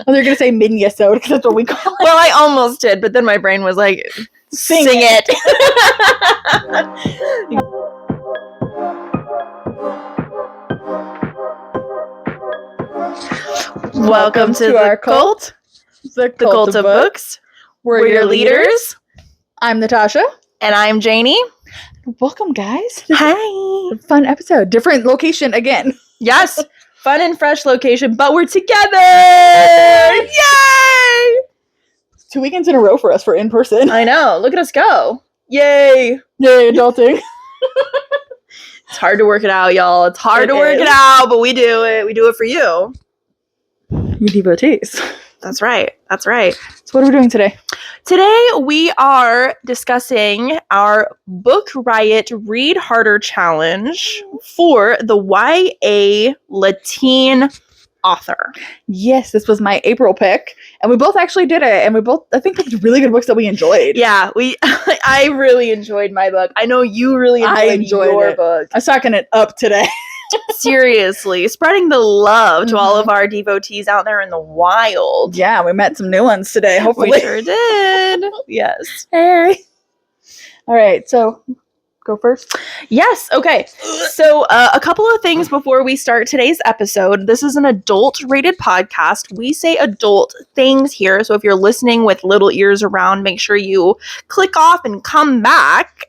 Oh, they're going to say mini-sode because that's what we call it. Well, I almost did, but then my brain was like, sing it. Welcome to our cult, the Cult of Books. We're your leaders. I'm Natasha. And I'm Jayne. Welcome, guys. Hi. Fun episode. Different location again. Yes. Fun and fresh location, but we're together. Yay! 2 weekends in a row for us for in person. I know. Look at us go. Yay. Yay, adulting. It's hard to work it out, y'all. It's hard to work it out, but we do it. We do it for you. You devotees. That's right. That's right. So what are we doing today? Today we are discussing our Book Riot Read Harder Challenge for the YA Latine Author. Yes, this was my April pick, and we both actually did it, and we both, I think, picked really good books that we enjoyed. Yeah, I really enjoyed my book. I know you really enjoyed your book. I'm stocking it up today. Seriously, spreading the love to all of our devotees out there in the wild. Yeah, we met some new ones today, hopefully. We sure did. Yes. Hey. All right, so go first. Yes. Okay. So a couple of things before we start today's episode. This is an adult-rated podcast. We say adult things here. So if you're listening with little ears around, make sure you click off and come back.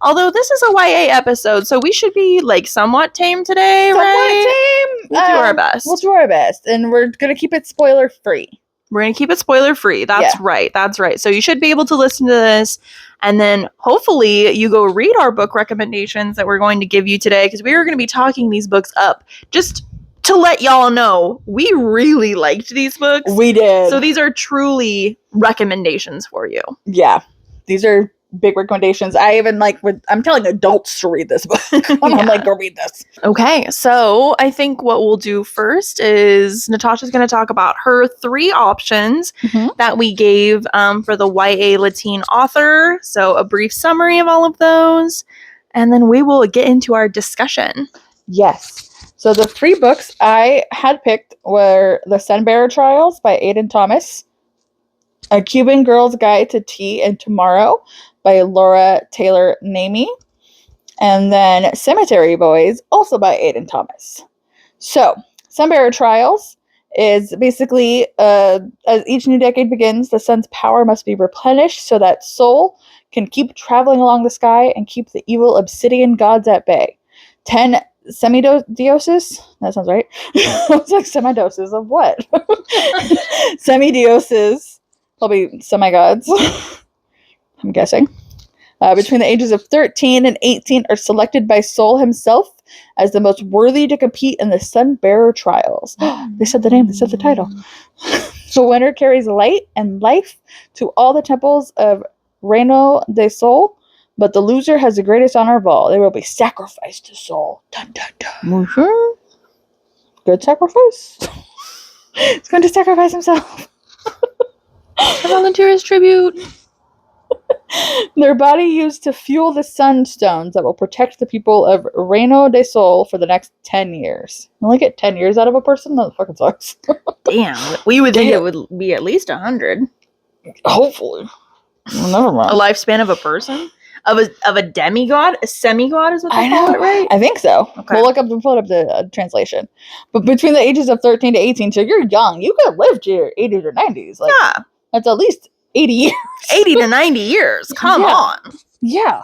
Although this is a YA episode, so we should be like somewhat tame today, right? Tame. We'll do our best. We'll do our best, and we're gonna keep it spoiler-free. We're going to keep it spoiler-free. That's right. That's right. So you should be able to listen to this, and then hopefully you go read our book recommendations that we're going to give you today, because we are going to be talking these books up. Just to let y'all know, we really liked these books. We did. So these are truly recommendations for you. Yeah. These are big recommendations. I even I'm telling adults to read this book. I'm like, go read this. Okay, so I think what we'll do first is Natasha's going to talk about her 3 options that we gave for the YA Latine Author. So a brief summary of all of those, and then we will get into our discussion. Yes. So the 3 books I had picked were The Sunbearer Trials by Aidan Thomas, A Cuban Girl's Guide to Tea and Tomorrow by Laura Taylor Namey, and then Cemetery Boys, also by Aidan Thomas. So, Sunbearer Trials is basically, as each new decade begins, the sun's power must be replenished so that Sol can keep traveling along the sky and keep the evil obsidian gods at bay. 10 semidioses? That sounds right. It's like semidoses of what? Semidioses, probably semigods. I'm guessing, between the ages of 13 and 18 are selected by Sol himself as the most worthy to compete in the Sunbearer Trials. They said the name, they said the title. The winner carries light and life to all the temples of Reino de Sol, but the loser has the greatest honor of all. They will be sacrificed to Sol. Dun, dun, dun. Mm-hmm. Good sacrifice. He's going to sacrifice himself. I volunteer as tribute. Their body used to fuel the sunstones that will protect the people of Reino de Sol for the next 10 years. You only get 10 years out of a person? That fucking sucks. Damn. We would think it would be at least 100. Hopefully. Well, never mind. A lifespan of a person? Of a demigod? A semigod is what they call it, right? I think so. Okay. We'll pull up the translation. But between the ages of 13 to 18, so you're young. You could live to your 80s or 90s. Yeah. That's at least 80 years. 80 to 90 years. Come on. Yeah.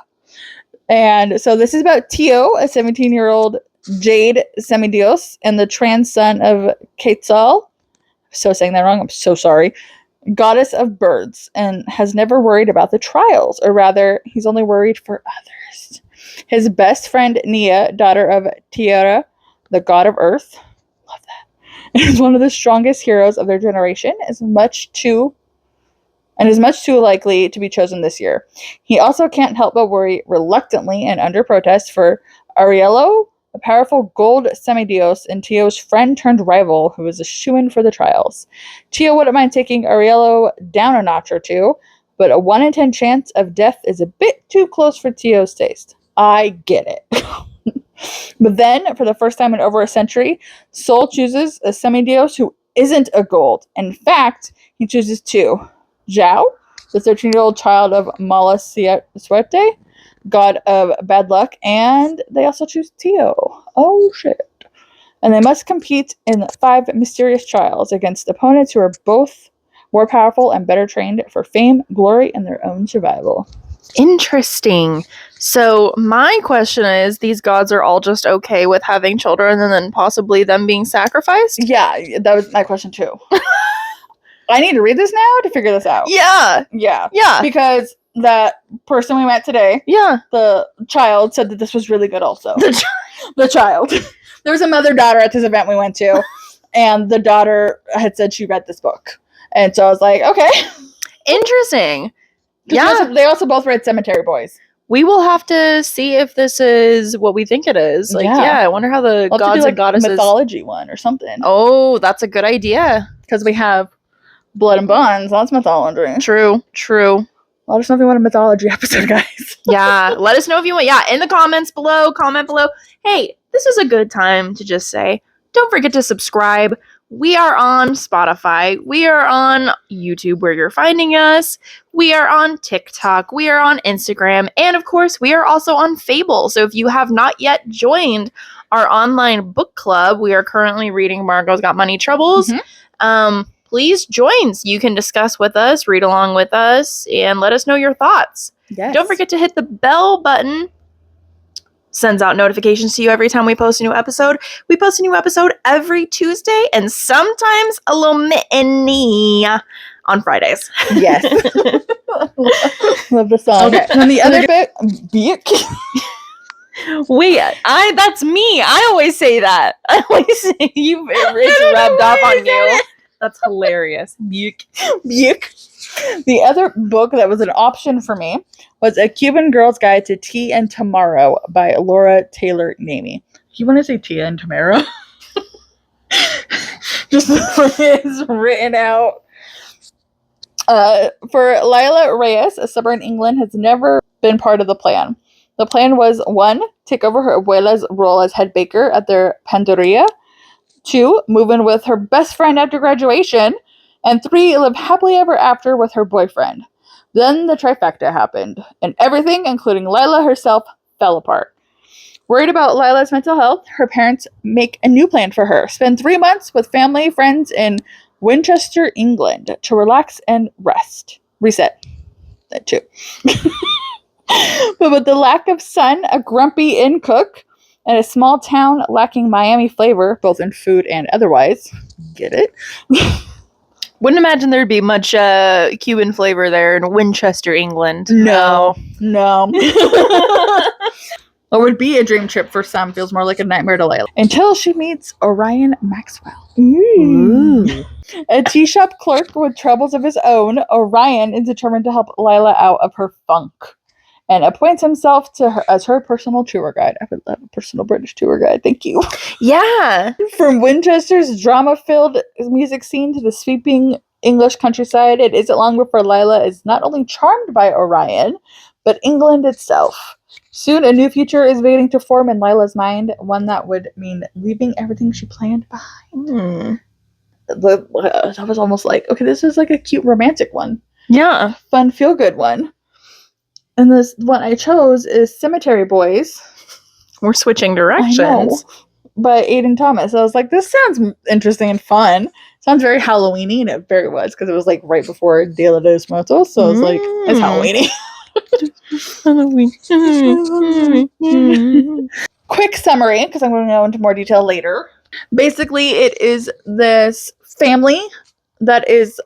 And so this is about Tio, a 17-year-old Jade semidios, and the trans son of Quetzal. So saying that wrong. I'm so sorry. Goddess of birds, and has never worried about the trials, or rather, he's only worried for others. His best friend, Nia, daughter of Tierra, the god of earth, love that, is one of the strongest heroes of their generation, is much too likely to be chosen this year. He also can't help but worry reluctantly and under protest for Ariello, a powerful gold semidios and Tio's friend-turned-rival who is a shoo-in for the trials. Tio wouldn't mind taking Ariello down a notch or two, but a 1 in 10 chance of death is a bit too close for Tio's taste. I get it. But then, for the first time in over a century, Sol chooses a semidios who isn't a gold. In fact, he chooses two. Zhao, the 13-year-old child of Mala Suerte, god of bad luck, and they also choose Tio. Oh shit. And they must compete in 5 mysterious trials against opponents who are both more powerful and better trained for fame, glory, and their own survival. Interesting. So my question is, these gods are all just okay with having children and then possibly them being sacrificed? Yeah, that was my question too. I need to read this now to figure this out. Yeah. Yeah. Yeah. Because that person we met today, Yeah. the child, said that this was really good also. The child. There was a mother-daughter at this event we went to, and the daughter had said she read this book. And so I was like, okay. Interesting. Yeah. They also both read Cemetery Boys. We will have to see if this is what we think it is. Like, yeah, I wonder how the We'll have to gods do, and goddesses. mythology one or something. Oh, that's a good idea. Because we have Blood and Bonds. That's mythology. True. Let us know if you want a mythology episode, guys. Yeah, let us know if you want. Yeah, in the comments below, comment below. Hey, this is a good time to just say, don't forget to subscribe. We are on Spotify. We are on YouTube where you're finding us. We are on TikTok. We are on Instagram. And of course, we are also on Fable. So if you have not yet joined our online book club, we are currently reading Margo's Got Money Troubles. Please join so you can discuss with us, read along with us, and let us know your thoughts. Yes. Don't forget to hit the bell button. Sends out notifications to you every time we post a new episode. We post a new episode every Tuesday and sometimes a little mini on Fridays. Yes. Love the song. Okay. And then the other bit, Wait, that's me. I always say that. I always say it's rubbed off on you. That's hilarious. Buke. The other book that was an option for me was A Cuban Girl's Guide to Tea and Tomorrow by Laura Taylor Namey. You want to say Tia and Tomorrow? Just it's written out. For Lila Reyes, a suburban England has never been part of the plan. The plan was 1, take over her abuela's role as head baker at their panderia. 2, move in with her best friend after graduation. And 3, live happily ever after with her boyfriend. Then the trifecta happened, and everything, including Lila herself, fell apart. Worried about Lila's mental health, her parents make a new plan for her. Spend 3 months with family, friends in Winchester, England, to relax and reset. That too. But with the lack of sun, a grumpy inn cook, and a small town lacking Miami flavor, both in food and otherwise. Get it? Wouldn't imagine there'd be much Cuban flavor there in Winchester, England. No. What would be a dream trip for some feels more like a nightmare to Layla. Until she meets Orion Maxwell. Ooh. A tea shop clerk with troubles of his own, Orion is determined to help Lila out of her funk and appoints himself to her as her personal tour guide. I would love a personal British tour guide. Thank you. Yeah. From Winchester's drama-filled music scene to the sweeping English countryside, it isn't long before Lila is not only charmed by Orion, but England itself. Soon, a new future is waiting to form in Lila's mind, one that would mean leaving everything she planned behind. I was almost like, okay, this is like a cute romantic one. Yeah. Fun, feel-good one. And this one I chose is Cemetery Boys. We're switching directions. I know, by Aiden Thomas. I was like, this sounds interesting and fun. Sounds very Halloween-y, and it very was, because it was like right before Dia de los Muertos, so I was like, it's Halloween-y. Quick summary, because I'm going to go into more detail later. Basically, it is this family that is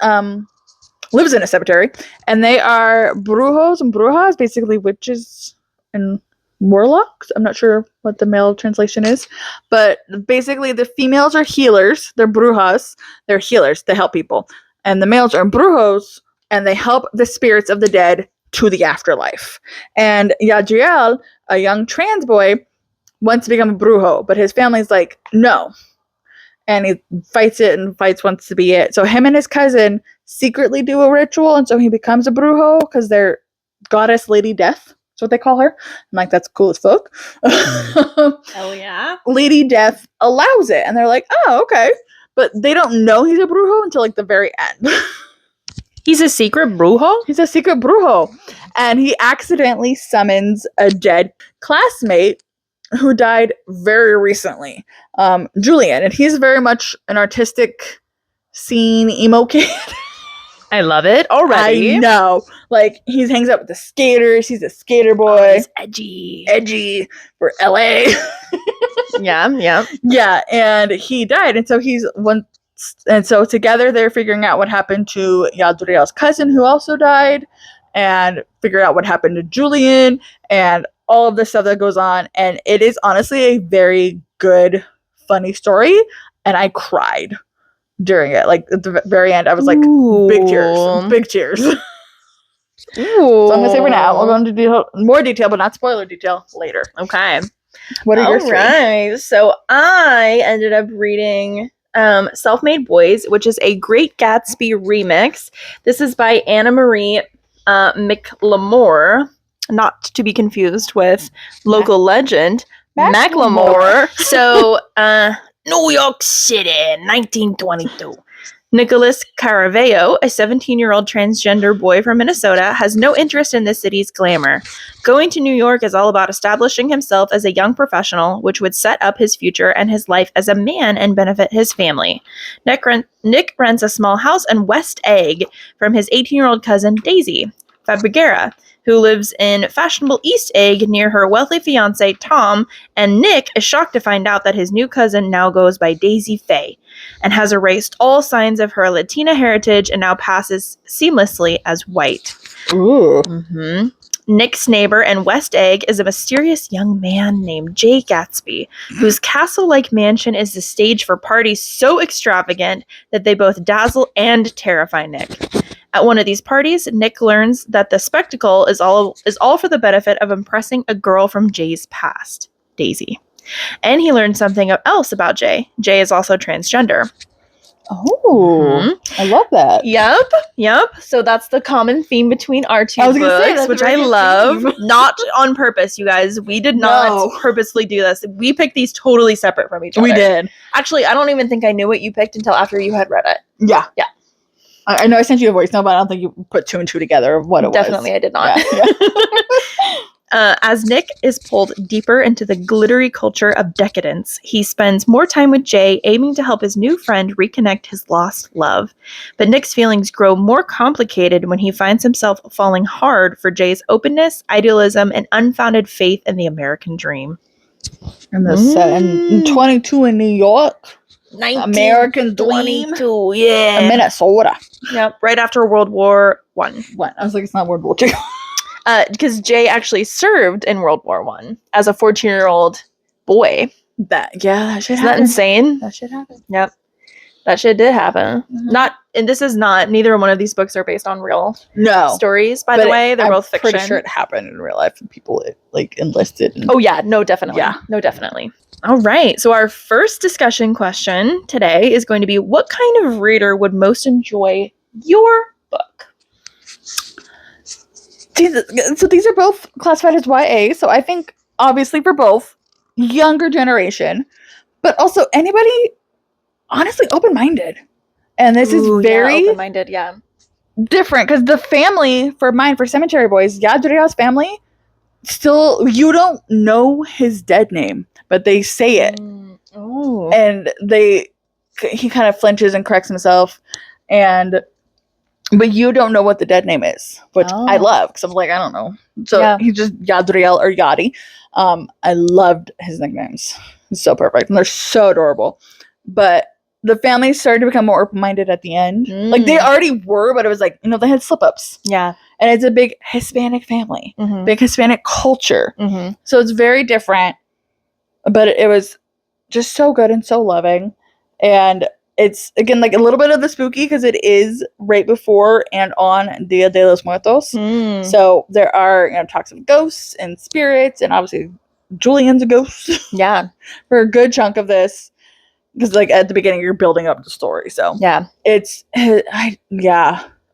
lives in a cemetery, and they are brujos and brujas, basically witches and warlocks. I'm not sure what the male translation is, but basically the females are healers. They're brujas. They're healers. They help people. And the males are brujos, and they help the spirits of the dead to the afterlife. And Yadriel, a young trans boy, wants to become a brujo, but his family's like, no. And he fights it and wants to be it. So him and his cousin secretly do a ritual, and so he becomes a brujo because they're goddess Lady Death. That's what they call her. I'm like, that's cool as fuck. Hell yeah. Lady Death allows it, and they're like, oh, okay. but they don't know he's a brujo until like the very end. He's a secret brujo? He's a secret brujo. And he accidentally summons a dead classmate who died very recently, Julian. And he's very much an artistic scene emo kid. I love it already. I know. Like, he hangs out with the skaters. He's a skater boy. Oh, he's edgy. Edgy for LA. Yeah. Yeah, and he died. And so together they're figuring out what happened to Yadriel's cousin who also died, and figure out what happened to Julian, and all of the stuff that goes on. And it is honestly a very good, funny story. And I cried during it. Like, at the very end, I was like, big tears. Ooh. So I'm going to say for now, we'll go into more detail, but not spoiler detail later. Okay. What are your three? Right. So I ended up reading Self-Made Boys, which is a Great Gatsby remix. This is by Anna Marie McLemore, not to be confused with local legend Macklemore. So New York City, 1922. Nicholas Caraveo, a 17-year-old transgender boy from Minnesota, has no interest in the city's glamour. Going to New York is all about establishing himself as a young professional, which would set up his future and his life as a man and benefit his family. Nick rents a small house in West Egg from his 18-year-old cousin, Daisy Fabreguera, who lives in fashionable East Egg near her wealthy fiancé, Tom, and Nick is shocked to find out that his new cousin now goes by Daisy Faye and has erased all signs of her Latina heritage and now passes seamlessly as white. Ooh. Mm-hmm. Nick's neighbor in West Egg is a mysterious young man named Jay Gatsby, whose castle-like mansion is the stage for parties so extravagant that they both dazzle and terrify Nick. At one of these parties, Nick learns that the spectacle is all for the benefit of impressing a girl from Jay's past, Daisy. And he learns something else about Jay. Jay is also transgender. Oh, I love that. Yep. So that's the common theme between our two books, which I love. Not on purpose, you guys. We did not purposely do this. We picked these totally separate from each other. We did. Actually, I don't even think I knew what you picked until after you had read it. Yeah. I know I sent you a voice note, but I don't think you put two and two together of what it was. Definitely, I did not. As Nick is pulled deeper into the glittery culture of decadence, he spends more time with Jay, aiming to help his new friend reconnect his lost love. But Nick's feelings grow more complicated when he finds himself falling hard for Jay's openness, idealism, and unfounded faith in the American dream. And the set in 22 in New York. American dream. 22, yeah. Minnesota. Yep, right after World War I. What? I was like, it's not World War II. Because Jay actually served in World War I as a 14-year-old boy. That shit happened. Isn't that insane? That shit happened. Yep. That shit did happen. Neither one of these books are based on real stories, by the way. They're both fiction. I'm pretty sure it happened in real life and people enlisted. Oh, yeah. No, definitely. Yeah. No, definitely. All right. So our first discussion question today is going to be, what kind of reader would most enjoy your book? So these are both classified as YA. So I think, obviously, for both, younger generation, but also anybody, honestly, open-minded. And this is very open-minded, yeah. different, because the family, for Cemetery Boys, Yadriel's family, still, you don't know his dead name, but they say it. And he kind of flinches and corrects himself, but you don't know what the dead name is, which I love, because I'm like, I don't know. So he's just Yadriel or Yadi. I loved his nicknames. It's so perfect. And they're so adorable. But the family started to become more open-minded at the end. Like, they already were, but it was like, they had slip-ups. Yeah. And it's a big Hispanic family. Big Hispanic culture. So it's very different. But it was just so good and so loving. And it's, again, like a little bit of the spooky, because it is right before and on Dia de los Muertos. So there are, talks of ghosts and spirits, and obviously Julian's a ghost. Yeah. For a good chunk of this. Because, like, at the beginning, you're building up the story. So, yeah. It's,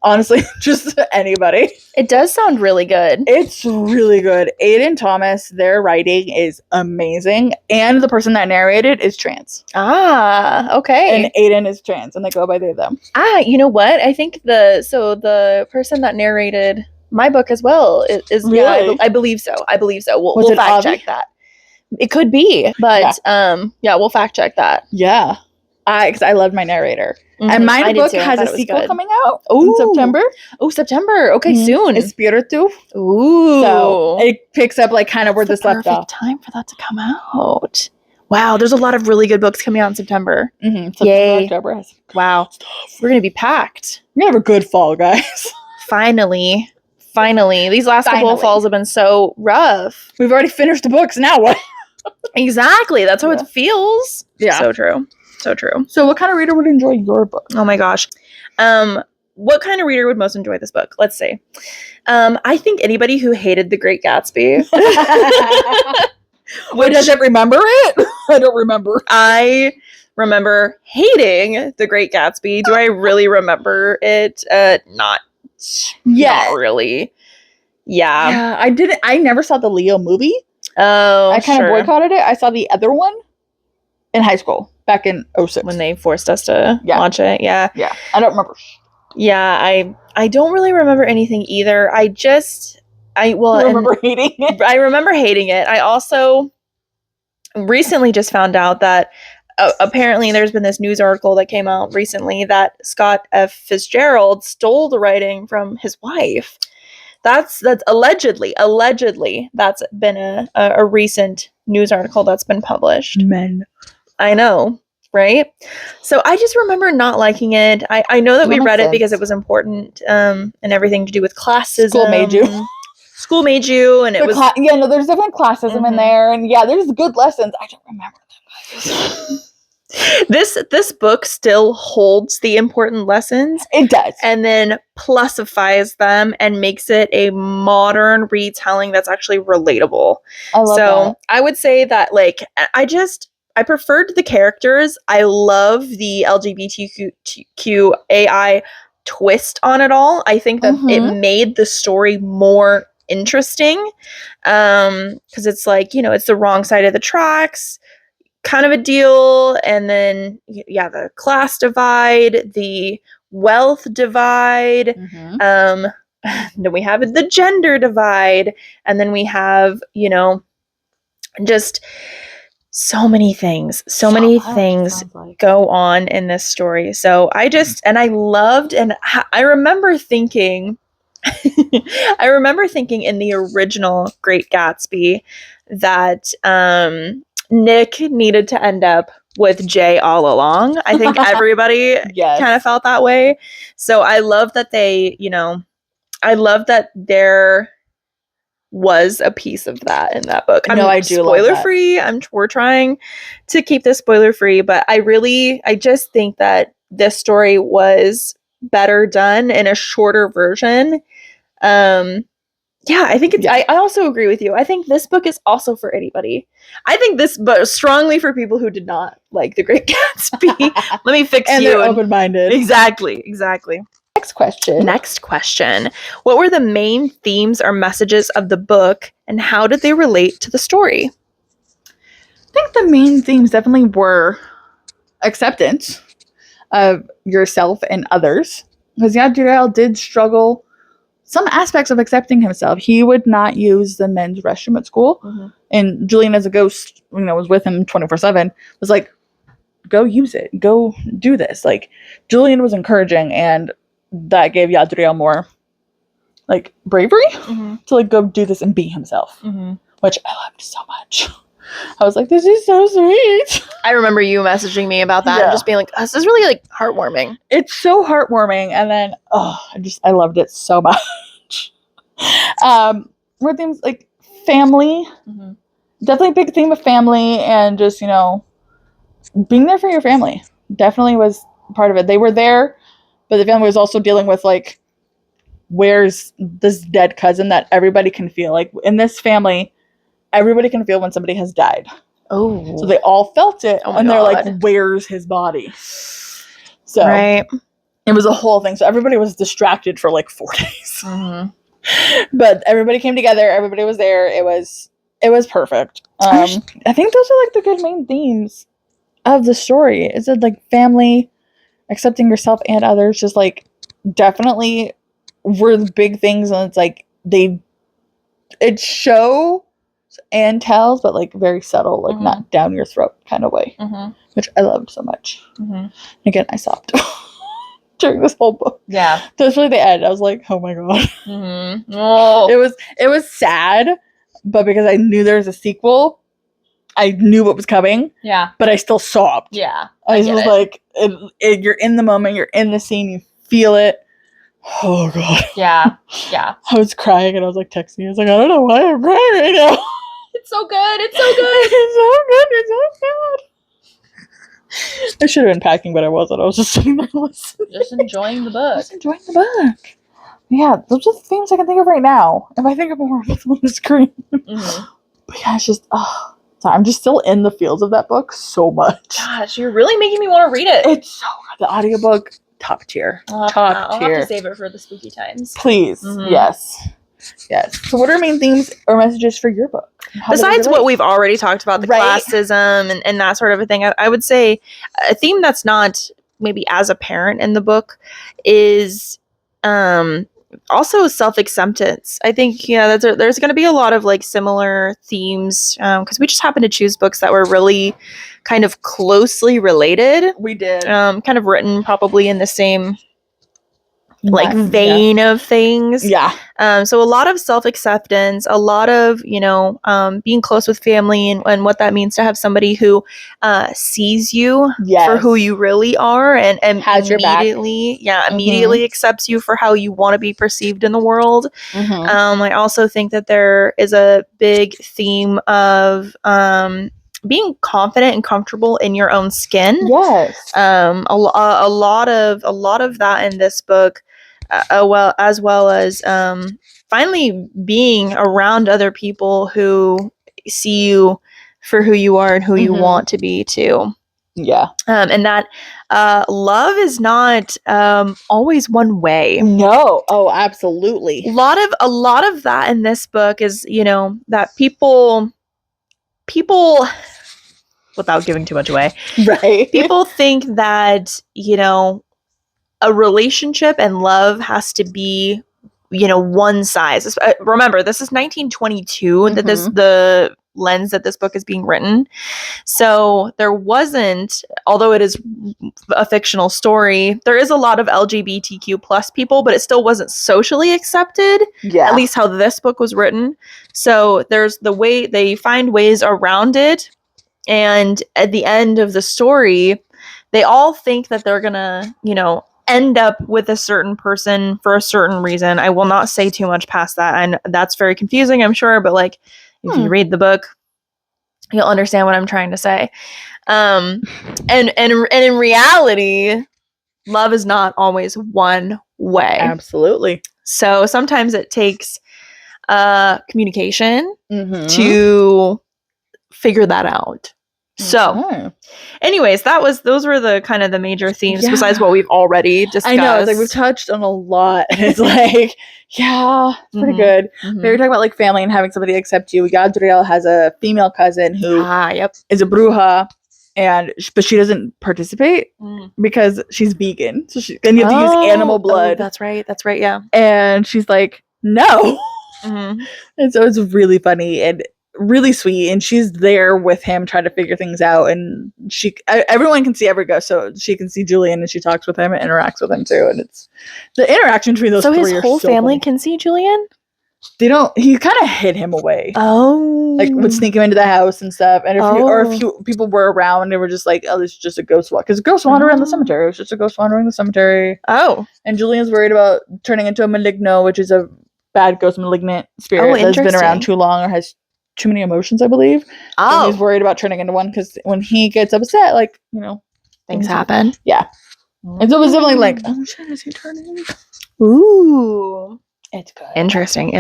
Honestly, just anybody. It does sound really good. It's really good. Aiden Thomas, their writing is amazing. And the person that narrated is trans. Okay. And Aiden is trans, and they go by they, them. You know what? I think the person that narrated my book as well is Really? yeah, I believe so. We'll Was it fact Avi? check that. It could be, but we'll fact check that. Yeah. Because I loved my narrator. Mhm. And my I did book too. I has thought a it was sequel good. coming out in Ooh. September. Oh, September. Okay, soon. Espiritu. Ooh. So it picks up like kind of where this left off. Perfect time for that to come out. Wow, there's a lot of really good books coming out in September. September, Yay. October. Wow. We're going to be packed. We're going to have a good fall, guys. Finally. These last couple of falls have been so rough. We've already finished the books. Now what? Exactly. That's how it feels. Yeah. So true. So what kind of reader would enjoy your book? Oh my gosh. What kind of reader would most enjoy this book? Let's see. I think anybody who hated The Great Gatsby. Wait, does it remember it? I don't remember. I remember hating The Great Gatsby. Do I really remember it? Not really. Yeah. I didn't. I never saw the Leo movie. Oh, I kind of boycotted it. I saw the other one in high school back in 2006 when they forced us to watch it. Yeah. I don't remember. Yeah, I don't really remember anything either. I remember hating it. I remember hating it. I also recently just found out that apparently there's been this news article that came out recently that Scott F. Fitzgerald stole the writing from his wife. That's allegedly that's been a recent news article that's been published. Men. I know, right? So I just remember not liking it. I know that we read it because it was important and everything to do with classism. School made you, and it was there's definitely classism in there, and there's good lessons. I don't remember them. This book still holds the important lessons. It does. And then plusifies them and makes it a modern retelling that's actually relatable. I love that. I would say that I preferred the characters. I love the LGBTQAI twist on it all. I think that it made the story more interesting. Because it's like, it's the wrong side of the tracks kind of a deal, and then the class divide, the wealth divide, then we have the gender divide, and then we have just so many things go on in this story. So I loved, and I remember thinking in the original Great Gatsby that Nick needed to end up with Jay all along. I think everybody kind of felt that way. So I love that there was a piece of that in that book. I do spoiler free. We're trying to keep this spoiler free, but I just think that this story was better done in a shorter version. I think I also agree with you. I think this book is also for anybody. I think this book is strongly for people who did not like The Great Gatsby. Let me fix and you. They're open-minded. Exactly. Next question. What were the main themes or messages of the book, and how did they relate to the story? I think the main themes definitely were acceptance of yourself and others. Because Yadriel did struggle some aspects of accepting himself. He would not use the men's restroom at school. And Julian, as a ghost, was with him 24/7, was like, go use it. Go do this. Like, Julian was encouraging, and that gave Yadriel more, bravery to, go do this and be himself. Which I loved so much. I was like, this is so sweet. I remember you messaging me about that and just being like, this is really heartwarming. It's so heartwarming. And then, I loved it so much. More themes like family. Definitely a big theme of family, and just, being there for your family. Definitely was part of it. They were there, but the family was also dealing with, where's this dead cousin that everybody can feel. In this family, everybody can feel when somebody has died. Oh. So they all felt it, and they're like, where's his body? So right. It was a whole thing. So everybody was distracted for like 4 days. Mm-hmm. But everybody came together. Everybody was there. It was perfect. I think those are like the good main themes of the story. Is it like family, accepting yourself and others, just like definitely were the big things, and it's like it shows and tells, but like very subtle, like not down your throat kind of way, which I loved so much. Again, I sobbed during this whole book. Yeah, especially the end. I was like, oh my god. Oh. It was sad, but because I knew there was a sequel, I knew what was coming. Yeah, but I still sobbed. Yeah, I was like, you're in the moment, you're in the scene, you feel it. Oh god. Yeah. I was crying and I was like texting. I was like, I don't know why I'm crying right now. It's so good. It's so good. It's so good. I should have been packing, but I wasn't. I was just sitting there listening. Just enjoying the book. Yeah, those are the themes I can think of right now. If I think of more, I'll put them on the screen. But yeah, it's just, sorry, I'm just still in the feels of that book so much. Gosh, you're really making me want to read it. It's so good. The audiobook, top tier. I'll have to save it for the spooky times. Please. Yes. So what are main themes or messages for your book? Besides what we've already talked about, the classism and that sort of a thing, I would say a theme that's not maybe as apparent in the book is also self-acceptance. I think, there's going to be a lot of like similar themes because we just happened to choose books that were really kind of closely related. We did. Kind of written probably in the same vein of things. Yeah. So a lot of self-acceptance, a lot of, being close with family and what that means to have somebody who sees you for who you really are and has immediately, your back. Immediately accepts you for how you want to be perceived in the world. I also think that there is a big theme of being confident and comfortable in your own skin. Yes. A lot of that in this book, as well as finally being around other people who see you for who you are and who you want to be too. Yeah. And that love is not always one way. No. Oh, absolutely. A lot of that in this book is, that people, without giving too much away, right? People think that, a relationship and love has to be, one size. Remember, this is 1922 that the lens that this book is being written. So there wasn't, although it is a fictional story, there is a lot of LGBTQ plus people, but it still wasn't socially accepted. Yeah. At least how this book was written. So there's the way they find ways around it. And at the end of the story, they all think that they're gonna, end up with a certain person for a certain reason. I will not say too much past that. And that's very confusing, I'm sure. But like, if you read the book, you'll understand what I'm trying to say. And in reality, love is not always one way. Absolutely. So sometimes it takes communication to figure that out. So, anyways, those were the kind of the major themes besides what we've already discussed. I know, it's like we've touched on a lot. And it's like, it's pretty good. We were talking about like family and having somebody accept you. Gadriel has a female cousin who is a bruja, but she doesn't participate because she's vegan. So and you have to use animal blood. Oh, that's right. Yeah. And she's like, no. And so it's really funny and really sweet, and she's there with him trying to figure things out, and everyone can see every ghost, so she can see Julian and she talks with him and interacts with him too, and it's the interaction between those three. So his whole family funny. Can see Julian? He kind of hid him away. Like would sneak him into the house and stuff, and if few people were around, they were just like, oh, this is just a ghost walk, because ghosts wander around the cemetery. It was just a ghost wandering the cemetery. And Julian's worried about turning into a maligno, which is a bad ghost malignant spirit that's been around too long or has too many emotions, I believe. And he's worried about turning into one because when he gets upset, like, things happen. Yeah. And so it was definitely like, oh shit, is he turning? Ooh. It's good. Interesting.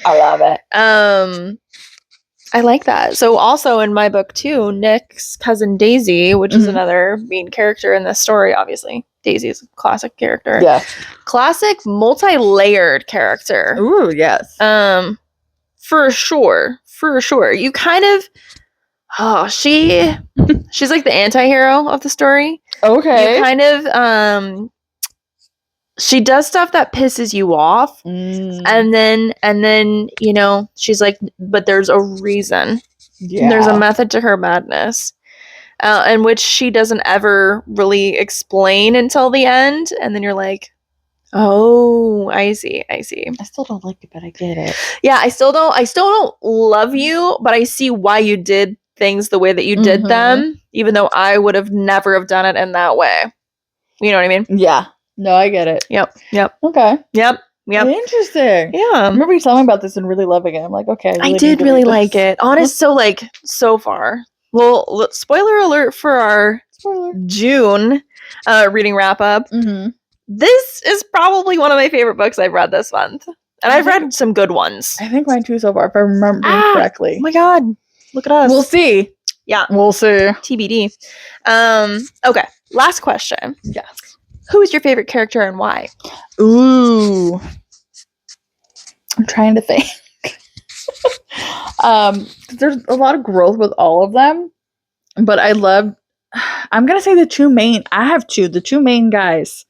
I love it. I like that. So also in my book too, Nick's cousin Daisy, which is another main character in this story, obviously. Daisy's a classic character. Yeah. Classic multi-layered character. Ooh, yes. For sure. You kind of she's like the anti-hero of the story. Okay. You kind of she does stuff that pisses you off. And then, you know, she's like, but there's a reason. Yeah. There's a method to her madness. In which she doesn't ever really explain until the end, and then you're like, oh, I see. I still don't like it, but I get it. Yeah, I still don't love you, but I see why you did things the way that you did them, even though I would have never have done it in that way. You know what I mean? Yeah. No, I get it. Yep. Okay. Yep. Interesting. Yeah. I remember you telling me about this and really loving it. I'm like, okay. I did really like it. Honest, so far. Well, spoiler alert for our June reading wrap up. This is probably one of my favorite books I've read this month. And I've read some good ones. I think mine too so far, if I remember correctly. Oh my god. Look at us. We'll see. Yeah. We'll see. TBD. Okay. Last question. Yes. Who is your favorite character and why? Ooh. I'm trying to think. There's a lot of growth with all of them, but I'm gonna say the two main guys,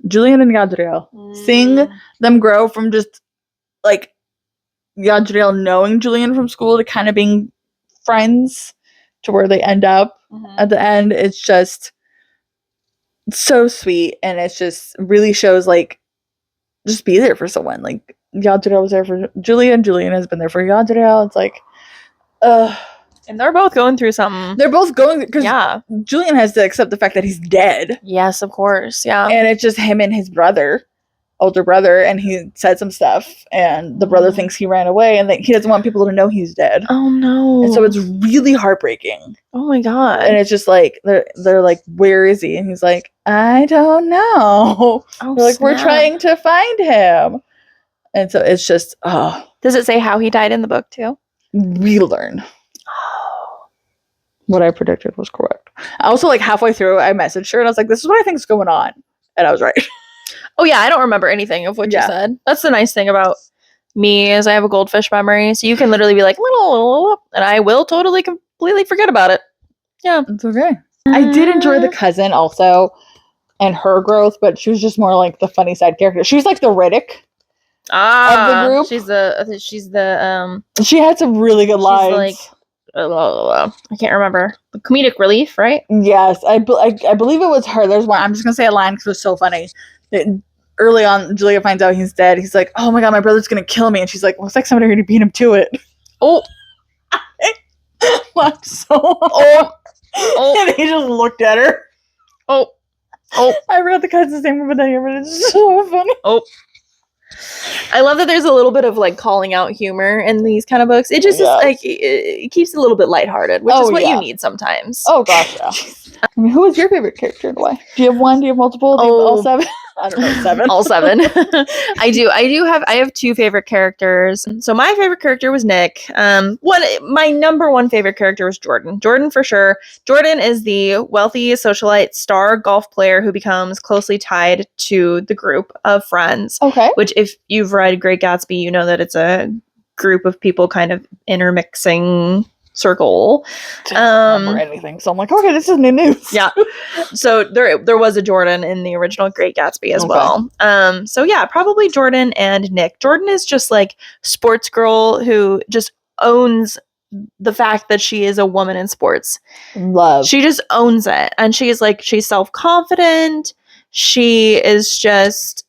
Julian and Gadriel. Seeing them grow from just like Gadriel knowing Julian from school to kind of being friends to where they end up at the end, it's just so sweet, and it's just really shows like just be there for someone. Like Gadriel was there for Julian has been there for Gadriel. It's like and they're both going through something. They're both going because Julian has to accept the fact that he's dead. Yes, of course. Yeah. And it's just him and his older brother, and he said some stuff, and the brother thinks he ran away, and he doesn't want people to know he's dead. Oh no. And so it's really heartbreaking. Oh my god. And it's just like they're like, where is he? And he's like, I don't know. Oh, they're like, we're trying to find him. And so it's just Does it say how he died in the book too? We learn. What I predicted was correct. I also, like, halfway through, I messaged her and I was like, this is what I think is going on. And I was right. Oh, yeah. I don't remember anything of what you said. That's the nice thing about me is I have a goldfish memory. So you can literally be like, and I will totally, completely forget about it. Yeah. It's okay. I did enjoy the cousin also and her growth, but she was just more like the funny side character. She's like the Riddick of the group. She had some really good lines. Like, I can't remember. The comedic relief, right? Yes, I believe it was her. There's one. I'm just gonna say a line because it was so funny. Early on, Julia finds out he's dead. He's like, "Oh my god, my brother's gonna kill me," and she's like, "Looks like somebody already beat him to it." Oh, laughed so hard. And he just looked at her. Oh, I forgot the cousin's name, but it's so funny. Oh. I love that there's a little bit of like calling out humor in these kind of books. It just is like it keeps it a little bit lighthearted, which is what you need sometimes. Oh gosh, yeah. I mean, who is your favorite character and why? Do you have one? Do you have multiple? Do you have all seven? I don't know, 7. All 7. I have 2 favorite characters. So my favorite character was Nick. My number 1 favorite character was Jordan. Jordan for sure. Jordan is the wealthy socialite star golf player who becomes closely tied to the group of friends. Okay. Which, if you've read Great Gatsby, you know that it's a group of people kind of intermixing circle. Or anything. So I'm like, okay, this is new news. Yeah. So there was a Jordan in the original Great Gatsby as well. So yeah, probably Jordan and Nick. Jordan is just like sports girl who just owns the fact that she is a woman in sports. Love. She just owns it. And she's self-confident. She is just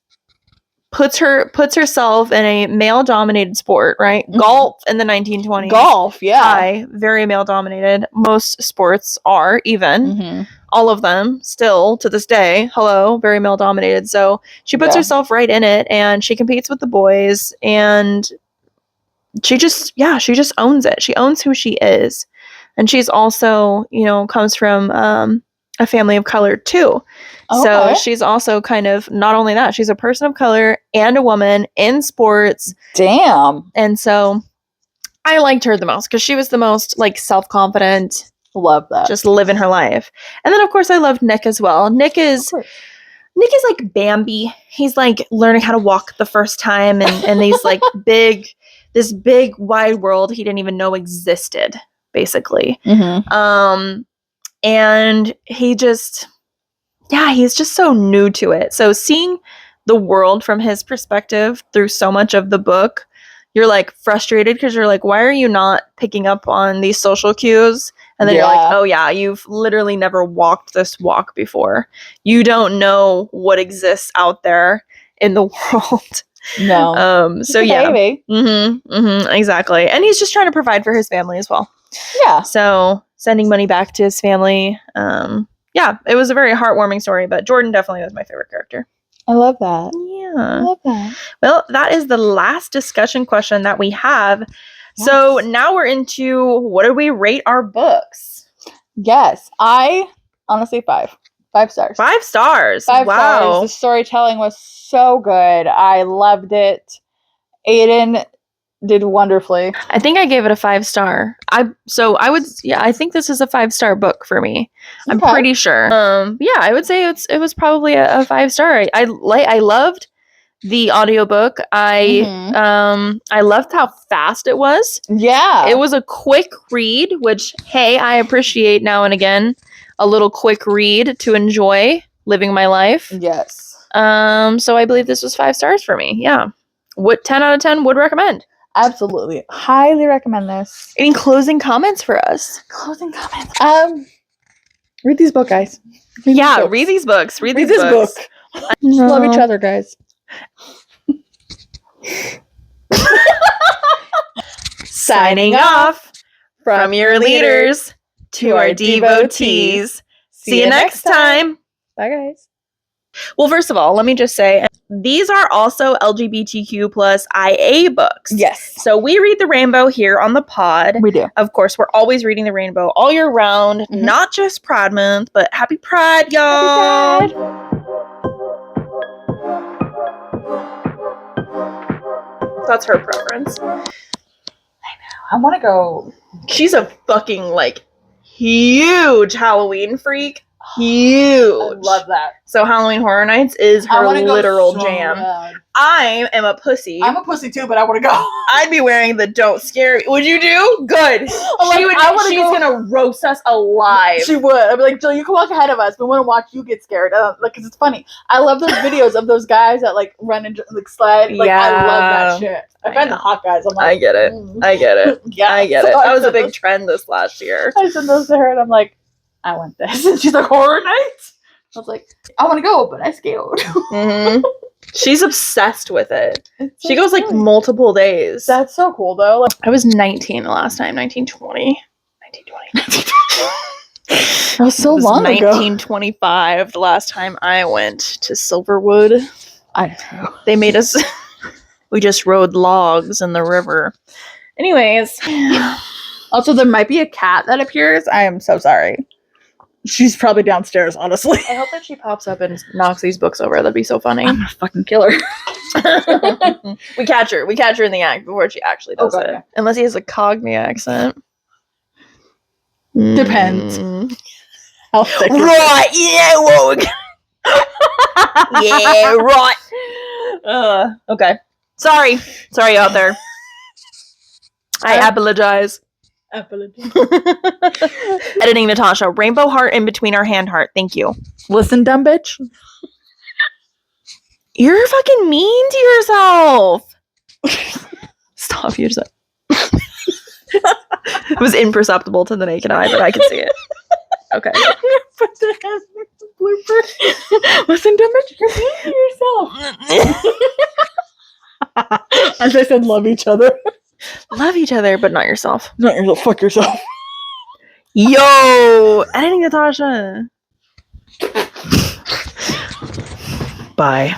puts herself in a male-dominated sport, right? Mm-hmm. Golf in the 1920s. Golf, yeah. Very male-dominated. Most sports are, even. All of them, still, to this day. Hello, very male-dominated. So she puts herself right in it, and she competes with the boys, and she just owns it. She owns who she is. And she's also, comes from a family of color, too. Okay. So she's also kind of, not only that, she's a person of color and a woman in sports. Damn. And so I liked her the most because she was the most like self-confident. Love that. Just living her life. And then of course I loved Nick as well. Nick is Nick is like Bambi. He's like learning how to walk the first time, and he's like this big wide world he didn't even know existed, basically. Mm-hmm. And he's just so new to it. So seeing the world from his perspective through so much of the book, you're like frustrated because you're like, why are you not picking up on these social cues? And then you're like, oh yeah, you've literally never walked this walk before. You don't know what exists out there in the world. No. So yeah. Exactly. And he's just trying to provide for his family as well. Yeah. So sending money back to his family. Yeah, it was a very heartwarming story, but Jordan definitely was my favorite character. I love that. Yeah. I love that. Well, that is the last discussion question that we have. Yes. So now we're into what do we rate our books? Yes. I honestly 5. 5 stars. 5 stars. 5 wow. stars. The storytelling was so good. I loved it. Aiden did wonderfully. I think I gave it a 5-star. I think this is a 5-star book for me. Okay. I'm pretty sure. Yeah, I would say it was probably a 5-star. I loved the audiobook. I loved how fast it was. Yeah. It was a quick read, which hey, I appreciate now and again a little quick read to enjoy living my life. Yes. So I believe this was 5 stars for me. Yeah. What 10 out of 10 would recommend? Absolutely. Highly recommend this. Any closing comments for us? Closing comments. Read these books, guys. Read these books. Read this book. Love each other, guys. Signing off from your leaders to our devotees. See you next time. Bye, guys. Well, first of all, let me just say, these are also LGBTQ plus IA books. Yes. So we read the rainbow here on the pod. We do. Of course, we're always reading the rainbow all year round, not just Pride Month, but Happy Pride, y'all. Happy Pride. That's her preference. I know. I want to go. She's a fucking, like, huge Halloween freak. Huge. I love that. So Halloween Horror Nights is her literal jam. Bad. I am a pussy. I'm a pussy too, but I want to go. I'd be wearing the Don't Scare Me. Would you do? Good. She's gonna roast us alive. She would. I'd be like, Jill, you can walk ahead of us. We want to watch you get scared. Like, cause it's funny. I love those videos of those guys that like run and like slide. Like, I love that shit. I find the hot guys. I'm like, I get it. I get it. Yeah, I get it. That was a big trend this last year. I sent those to her and I'm like, I want this. And she's like, Horror Nights? I was like, I want to go, but I'm scared. She's obsessed with it. So she goes like multiple days. That's so cool though. Like, I was 19 the last time. 1920. That was so long ago. 1925 the last time I went to Silverwood. I know. They made us we just rode logs in the river. Anyways. Also, there might be a cat that appears. I am so sorry. She's probably downstairs, honestly. I hope that she pops up and knocks these books over. That'd be so funny. I'm gonna fucking kill her. We catch her. We catch her in the act before she actually does it. Okay. Unless he has a Cockney accent. Depends. How thick right. Yeah. Whoa. Yeah. Right. Okay. Sorry out there. I apologize. Editing Natasha. Rainbow heart in between our hand heart. Thank you. Listen, dumb bitch. You're fucking mean to yourself. Stop yourself. It was imperceptible to the naked eye, but I could see it. Okay. Put the hand in the blooper. Listen, dumb bitch. You're mean to yourself. As I said, love each other. Love each other, but not yourself. Not yourself. Fuck yourself. Yo! Editing Natasha. Bye.